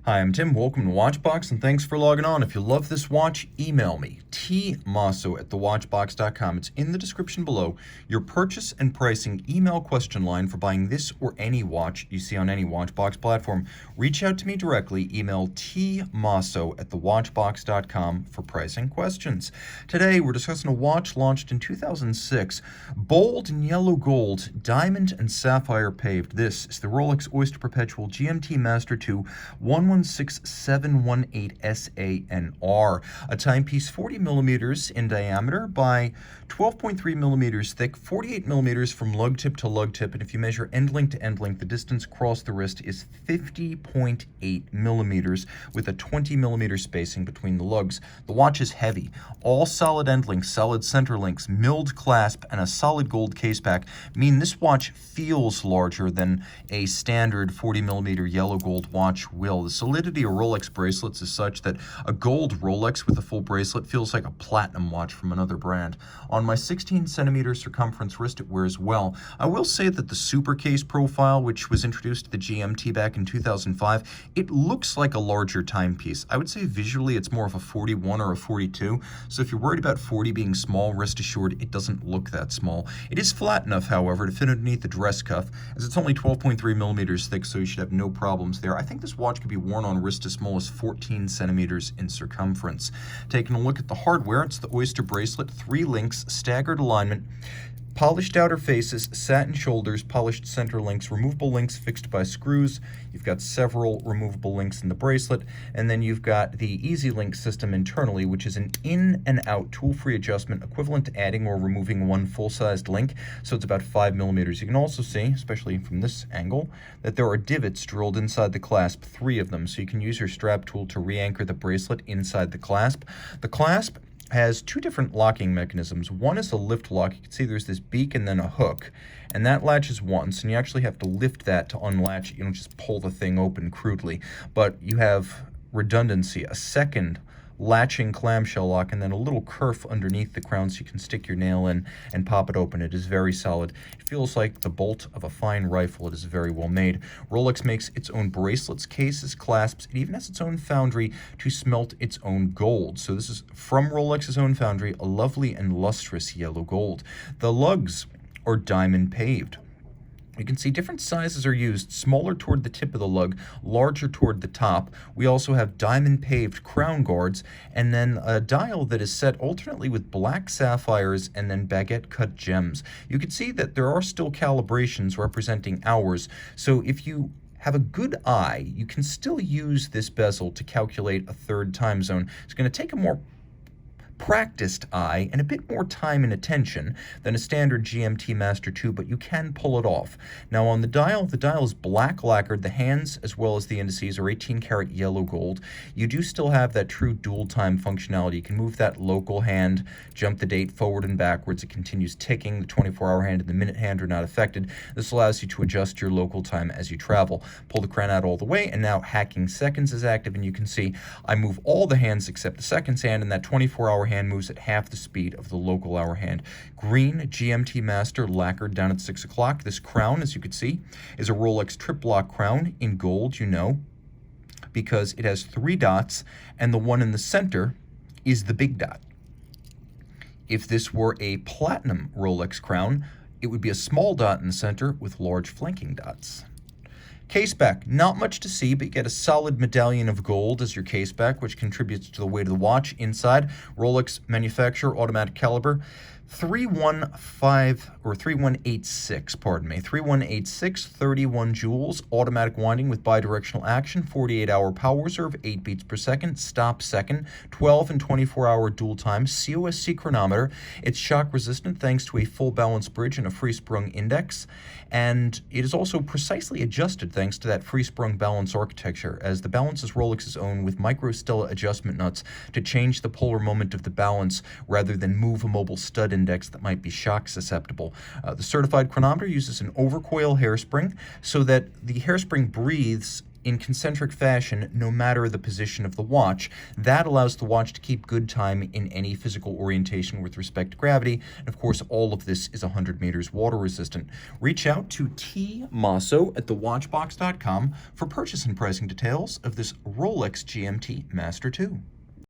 Hi, I'm Tim. Welcome to Watchbox, and thanks for logging on. If you love this watch, email me, tmosso@thewatchbox.com. It's in the description below. Your purchase and pricing email question line for buying this or any watch you see on any Watchbox platform. Reach out to me directly. Email tmosso@thewatchbox.com for pricing questions. Today, we're discussing a watch launched in 2006. Bold and yellow gold, diamond and sapphire paved. This is the Rolex Oyster Perpetual GMT-Master II 116718 SANR, a timepiece 40 millimeters in diameter by 12.3 millimeters thick, 48 millimeters from lug tip to lug tip, and if you measure end link to end link, the distance across the wrist is 50.8 millimeters with a 20 millimeter spacing between the lugs. The watch is heavy. All solid end links, solid center links, milled clasp, and a solid gold caseback mean this watch feels larger than a standard 40 millimeter yellow gold watch will. The solidity of Rolex bracelets is such that a gold Rolex with a full bracelet feels like a platinum watch from another brand. On my 16 centimeter circumference wrist, it wears well. I will say that the super case profile, which was introduced to the GMT back in 2005, it looks like a larger timepiece. I would say visually it's more of a 41 or a 42. So if you're worried about 40 being small, rest assured it doesn't look that small. It is flat enough, however, to fit underneath the dress cuff, as it's only 12.3 millimeters thick, so you should have no problems there. I think this watch could be worn on wrist as small as 14 centimeters in circumference. Taking a look at the hardware, it's the Oyster bracelet, 3 links, staggered alignment, polished outer faces, satin shoulders, polished center links, removable links fixed by screws. You've got several removable links in the bracelet, and then you've got the Easy Link system internally, which is an in and out tool-free adjustment equivalent to adding or removing one full-sized link, so it's about 5 millimeters. You can also see, especially from this angle, that there are divots drilled inside the clasp, 3 of them, so you can use your strap tool to re-anchor the bracelet inside the clasp. The clasp has 2 different locking mechanisms. One is a lift lock. You can see there's this beak and then a hook, and that latches once, and you actually have to lift that to unlatch it. You don't just pull the thing open crudely, but you have redundancy, a second latching clamshell lock, and then a little kerf underneath the crown so you can stick your nail in and pop it open. It is very solid. It feels like the bolt of a fine rifle. It is very well made. Rolex makes its own bracelets, cases, clasps. It even has its own foundry to smelt its own gold. So this is from Rolex's own foundry, a lovely and lustrous yellow gold. The lugs are diamond paved. You can see different sizes are used, smaller toward the tip of the lug, larger toward the top. We also have diamond paved crown guards, and then a dial that is set alternately with black sapphires and then baguette cut gems. You can see that there are still calibrations representing hours, so if you have a good eye, you can still use this bezel to calculate a third time zone. It's going to take a more practiced eye and a bit more time and attention than a standard GMT Master II, but you can pull it off. Now on the dial is black lacquered. The hands as well as the indices are 18 karat yellow gold. You do still have that true dual time functionality. You can move that local hand, jump the date forward and backwards. It continues ticking. The 24-hour hand and the minute hand are not affected. This allows you to adjust your local time as you travel. Pull the crown out all the way, and now hacking seconds is active, and you can see I move all the hands except the seconds hand, and that 24-hour hand moves at half the speed of the local hour hand. Green GMT Master lacquered down at 6 o'clock. This crown, as you can see, is a Rolex Triplock Crown in gold, you know, because it has 3 dots, and the one in the center is the big dot. If this were a platinum Rolex crown, it would be a small dot in the center with large flanking dots. Caseback, not much to see, but you get a solid medallion of gold as your caseback, which contributes to the weight of the watch. Inside, Rolex manufacturer, automatic caliber, 3186, 31 jewels, automatic winding with bidirectional action, 48-hour power reserve, 8 beats per second, stop second, 12 and 24-hour dual time, COSC chronometer. It's shock resistant thanks to a full balance bridge and a free sprung index, and it is also precisely adjusted thanks to that free sprung balance architecture, as the balance is Rolex's own with micro Stella adjustment nuts to change the polar moment of the balance rather than move a mobile stud index that might be shock susceptible. The certified chronometer uses an overcoil hairspring so that the hairspring breathes in concentric fashion no matter the position of the watch. That allows the watch to keep good time in any physical orientation with respect to gravity. And of course, all of this is 100 meters water resistant. Reach out to Team Mosso at thewatchbox.com for purchase and pricing details of this Rolex GMT-Master II.